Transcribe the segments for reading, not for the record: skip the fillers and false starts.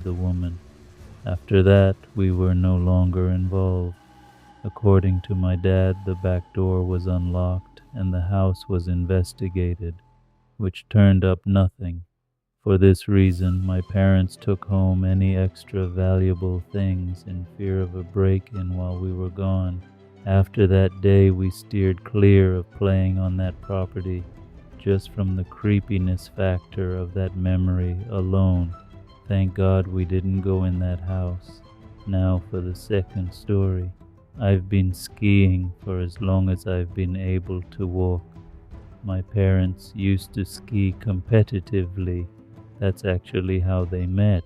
the woman. After that, we were no longer involved. According to my dad, the back door was unlocked and the house was investigated, which turned up nothing. For this reason, my parents took home any extra valuable things in fear of a break in while we were gone. After that day, we steered clear of playing on that property, just from the creepiness factor of that memory alone. Thank God we didn't go in that house. Now for the second story. I've been skiing for as long as I've been able to walk. My parents used to ski competitively. That's actually how they met.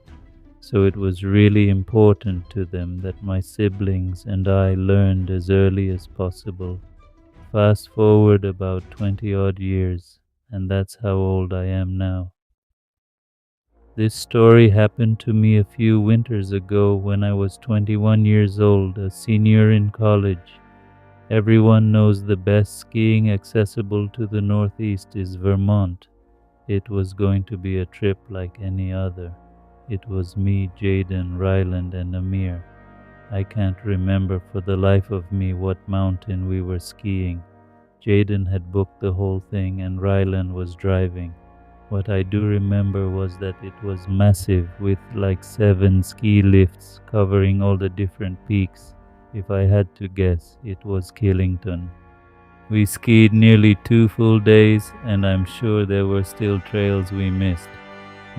So it was really important to them that my siblings and I learned as early as possible. Fast forward about 20 odd years, and that's how old I am now. This story happened to me a few winters ago when I was 21 years old, a senior in college. Everyone knows the best skiing accessible to the Northeast is Vermont. It was going to be a trip like any other. It was me, Jaden, Ryland, and Amir. I can't remember for the life of me what mountain we were skiing. Jaden had booked the whole thing and Ryland was driving. What I do remember was that it was massive with like 7 ski lifts covering all the different peaks. If I had to guess, it was Killington. We skied nearly 2 full days, and I'm sure there were still trails we missed.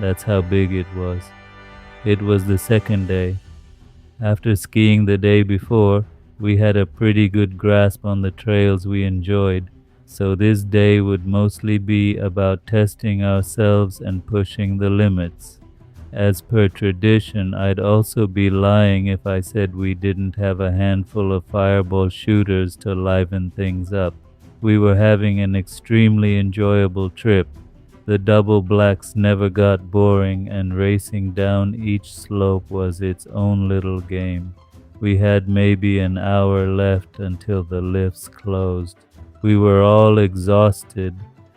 That's how big it was. It was the second day. After skiing the day before, we had a pretty good grasp on the trails we enjoyed, so this day would mostly be about testing ourselves and pushing the limits. As per tradition, I'd also be lying if I said we didn't have a handful of fireball shooters to liven things up. We were having an extremely enjoyable trip. The double blacks never got boring, and racing down each slope was its own little game. We had maybe an hour left until the lifts closed. We were all exhausted,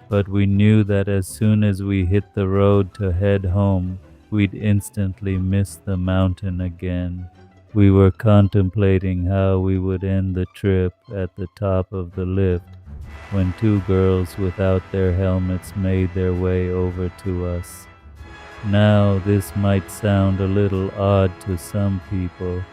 but we knew that as soon as we hit the road to head home, we'd instantly miss the mountain again. We were contemplating how we would end the trip at the top of the lift when two girls without their helmets made their way over to us. Now, this might sound a little odd to some people,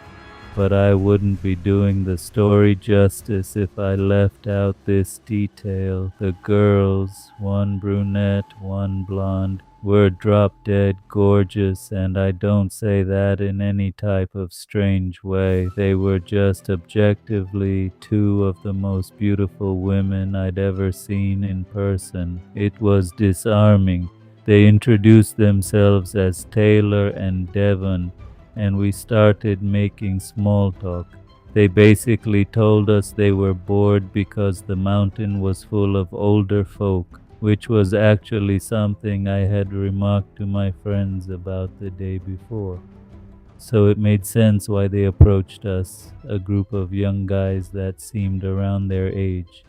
but I wouldn't be doing the story justice if I left out this detail. The girls, one brunette, one blonde, were drop dead gorgeous, and I don't say that in any type of strange way. They were just objectively two of the most beautiful women I'd ever seen in person. It was disarming. They introduced themselves as Taylor and Devon, and we started making small talk. They basically told us they were bored because the mountain was full of older folk, which was actually something I had remarked to my friends about the day before. So it made sense why they approached us, a group of young guys that seemed around their age.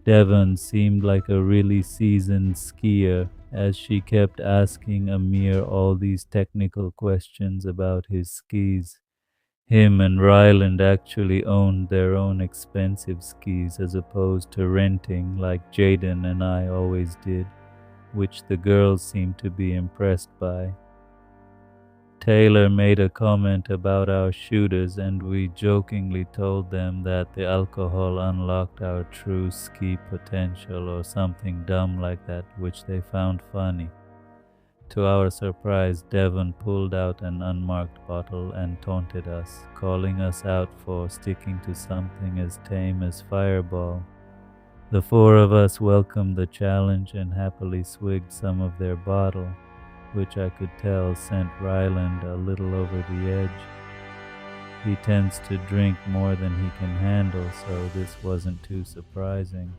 Devon seemed like a really seasoned skier, as she kept asking Amir all these technical questions about his skis. Him and Ryland actually owned their own expensive skis as opposed to renting like Jaden and I always did, which the girls seemed to be impressed by. Taylor made a comment about our shooters, and we jokingly told them that the alcohol unlocked our true ski potential or something dumb like that, which they found funny. To our surprise, Devon pulled out an unmarked bottle and taunted us, calling us out for sticking to something as tame as Fireball. The four of us welcomed the challenge and happily swigged some of their bottle, which I could tell sent Ryland a little over the edge. He tends to drink more than he can handle, so this wasn't too surprising.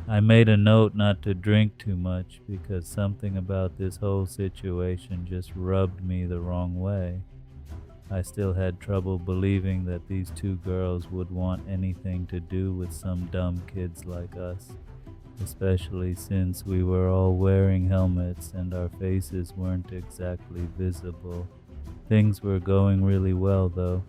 I made a note not to drink too much because something about this whole situation just rubbed me the wrong way. I still had trouble believing that these two girls would want anything to do with some dumb kids like us, especially since we were all wearing helmets and our faces weren't exactly visible. Things were going really well, though.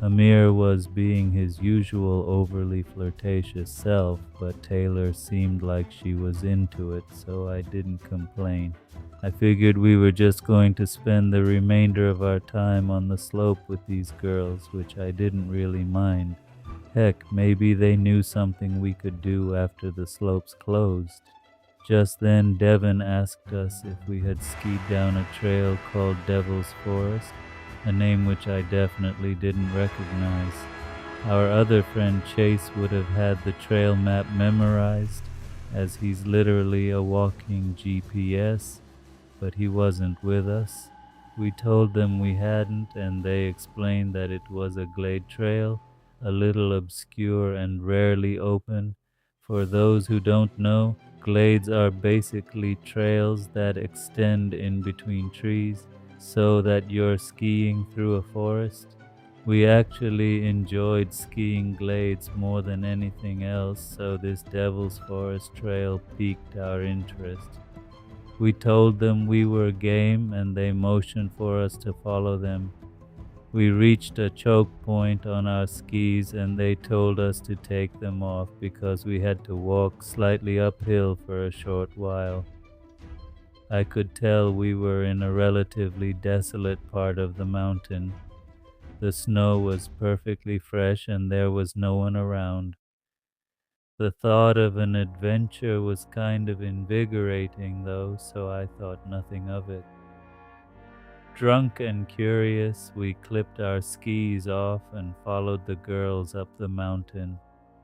Amir was being his usual overly flirtatious self, but Taylor seemed like she was into it, so I didn't complain. I figured we were just going to spend the remainder of our time on the slope with these girls, which I didn't really mind. Heck, maybe they knew something we could do after the slopes closed. Just then, Devin asked us if we had skied down a trail called Devil's Forest, a name which I definitely didn't recognize. Our other friend Chase would have had the trail map memorized, as he's literally a walking GPS, but he wasn't with us. We told them we hadn't, and they explained that it was a glade trail, a little obscure and rarely open. For those who don't know, glades are basically trails that extend in between trees so that you're skiing through a forest. We actually enjoyed skiing glades more than anything else, so this Devil's Forest trail piqued our interest. We told them we were game and they motioned for us to follow them. We reached a choke point on our skis and they told us to take them off because we had to walk slightly uphill for a short while. I could tell we were in a relatively desolate part of the mountain. The snow was perfectly fresh and there was no one around. The thought of an adventure was kind of invigorating, though, so I thought nothing of it. Drunk and curious, we clipped our skis off and followed the girls up the mountain.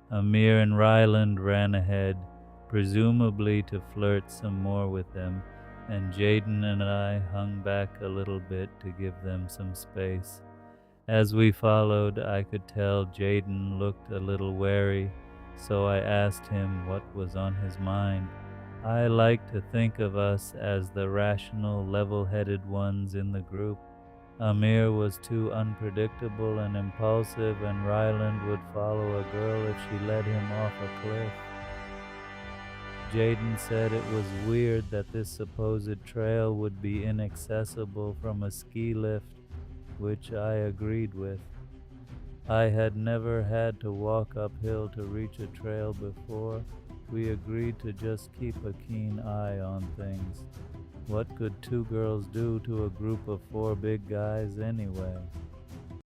Amir and Ryland ran ahead, presumably to flirt some more with them, and Jaden and I hung back a little bit to give them some space. As we followed, I could tell Jaden looked a little wary, so I asked him what was on his mind. I like to think of us as the rational, level-headed ones in the group. Amir was too unpredictable and impulsive, and Ryland would follow a girl if she led him off a cliff. Jaden said it was weird that this supposed trail would be inaccessible from a ski lift, which I agreed with. I had never had to walk uphill to reach a trail before. We agreed to just keep a keen eye on things. What could two girls do to a group of four big guys anyway?